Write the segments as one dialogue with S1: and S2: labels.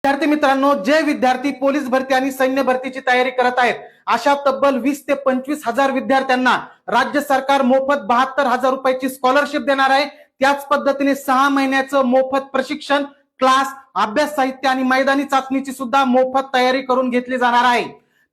S1: विद्यार्थी मित्रांनो, जे विद्यार्थी पोलीस भरती आणि सैन्य भरतीची तयारी करत आहेत अशा तब्बल 20 ते 25 हजार विद्यार्थ्यांना राज्य सरकार मोफत 72,000 रुपयाची स्कॉलरशिप देणार आहे। त्याच पद्धतीने 6 महिन्याचं मोफत प्रशिक्षण, क्लास, अभ्यास साहित्य आणि मैदानी चाचणीची सुद्धा मोफत तयारी करून घेतली जाणार आहे।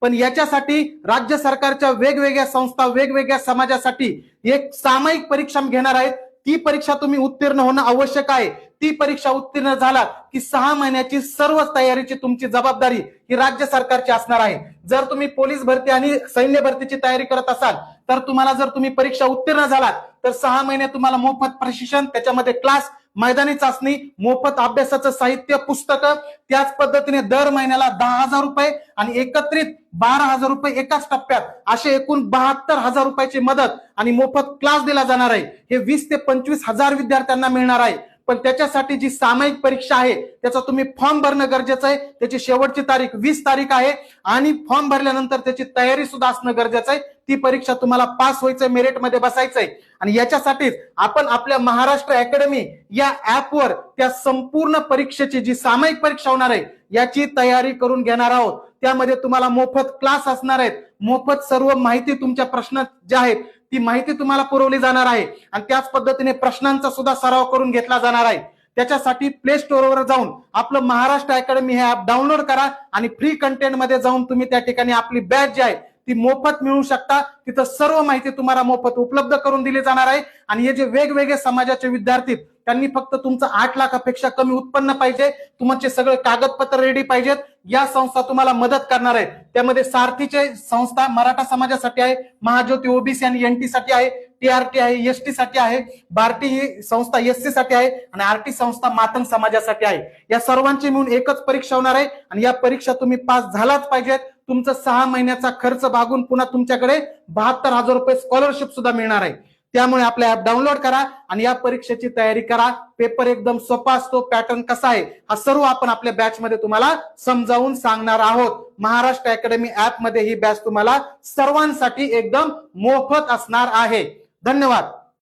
S1: पण याच्यासाठी राज्य सरकारच्या वेगवेगळ्या संस्था वेगवेगळ्या समाजासाठी एक सामायिक परीक्षा घेणार आहेत। ती परीक्षा तुम्ही उत्तीर्ण होणं आवश्यक आहे। ती परीक्षा उत्तीर्ण झाला की 6 महिन्याची सर्व तयारीची तुमची जबाबदारी ही राज्य सरकारची असणार आहे। जर तुम्ही पोलीस भरती आणि सैन्य भरतीची तयारी करत असाल तर तुम्हाला जर तुम्ही परीक्षा उत्तीर्ण झालात तर 6 महिने तुम्हाला मोफत प्रशिक्षण, त्याच्यामध्ये क्लास, मैदानी चाचणी, मोफत अभ्यासाचं साहित्य, पुस्तकं, त्याच पद्धतीने दर महिन्याला 10,000 रुपये आणि एकत्रित 12,000 रुपये एकाच टप्प्यात असे एकूण 72,000 रुपयाची मदत आणि मोफत क्लास दिला जाणार आहे। हे 20 ते 25 हजार विद्यार्थ्यांना मिळणार आहे। पण त्याच्यासाठी जी सामायिक परीक्षा आहे त्याचा तुम्ही फॉर्म भरणं गरजेचं आहे। त्याची शेवटची तारीख 20 तारीख आहे आणि फॉर्म भरल्यानंतर त्याची तयारी सुद्धा असणं गरजेचं आहे। ती परीक्षा तुम्हाला पास व्हायचंय, मेरिट मध्ये बसायचंय आणि याच्यासाठीच आपण आपल्या महाराष्ट्र अकॅडमी या ऍपवर त्या संपूर्ण परीक्षेची जी सामायिक परीक्षा होणार आहे याची तयारी करून घेणार आहोत। त्यामध्ये तुम्हाला मोफत क्लास असणार आहेत, मोफत सर्व माहिती, तुमच्या प्रश्न जे आहेत ती माहिती तुम्हाला पुरवली जाणार आहे आणि त्याच पद्धतीने प्रश्नांचा सुद्धा सराव करून घेतला जाणार आहे। त्याच्यासाठी प्ले स्टोअरवर जाऊन आपलं महाराष्ट्र अकॅडमी हे ऍप डाउनलोड करा आणि फ्री कंटेंट मध्ये जाऊन तुम्ही त्या ठिकाणी आपली बॅच जी आहे ती मोफत मिळवू शकता। तिथं सर्व माहिती तुम्हाला मोफत उपलब्ध करून दिली जाणार आहे आणि हे जे वेगवेगळे समाजाचे विद्यार्थी त्यांनी फक्त तुमचं 8 लाखापेक्षा कमी उत्पन्न पाहिजे, तुमचे सगळे कागदपत्र रेडी पाहिजेत, या संस्था तुम्हाला मदत करणार आहेत। त्यामध्ये सारथीचे संस्था मराठा समाजासाठी आहे, महाज्योती ओबीसी आणि एनटी साठी आहे, टीआरटी आहे, एसटी साठी आहे, बार्टी ही संस्था एससी साठी आहे आणि आरटी संस्था मातंग समाजासाठी आहे। या सर्वांची मिळून एकच परीक्षा होणार आहे आणि या परीक्षा तुम्ही पास झालाच पाहिजेत। तुमचा 6 महिन्याचा खर्च भागून पुन्हा तुमच्याकडे 72,000 रुपये स्कॉलरशिप सुद्धा मिळणार आहे। त्यामुळे आपलं ऍप डाउनलोड करा आणि या परीक्षेची तयारी करा। पेपर एकदम सोपा असतो, पॅटर्न कसा आहे हा सर्व आपण आपल्या बॅच मध्ये तुम्हाला समजावून सांगणार आहोत। महाराष्ट्र अकॅडमी ऍप मध्ये ही बॅच तुम्हाला सर्वांसाठी एकदम मोफत असणार आहे। धन्यवाद।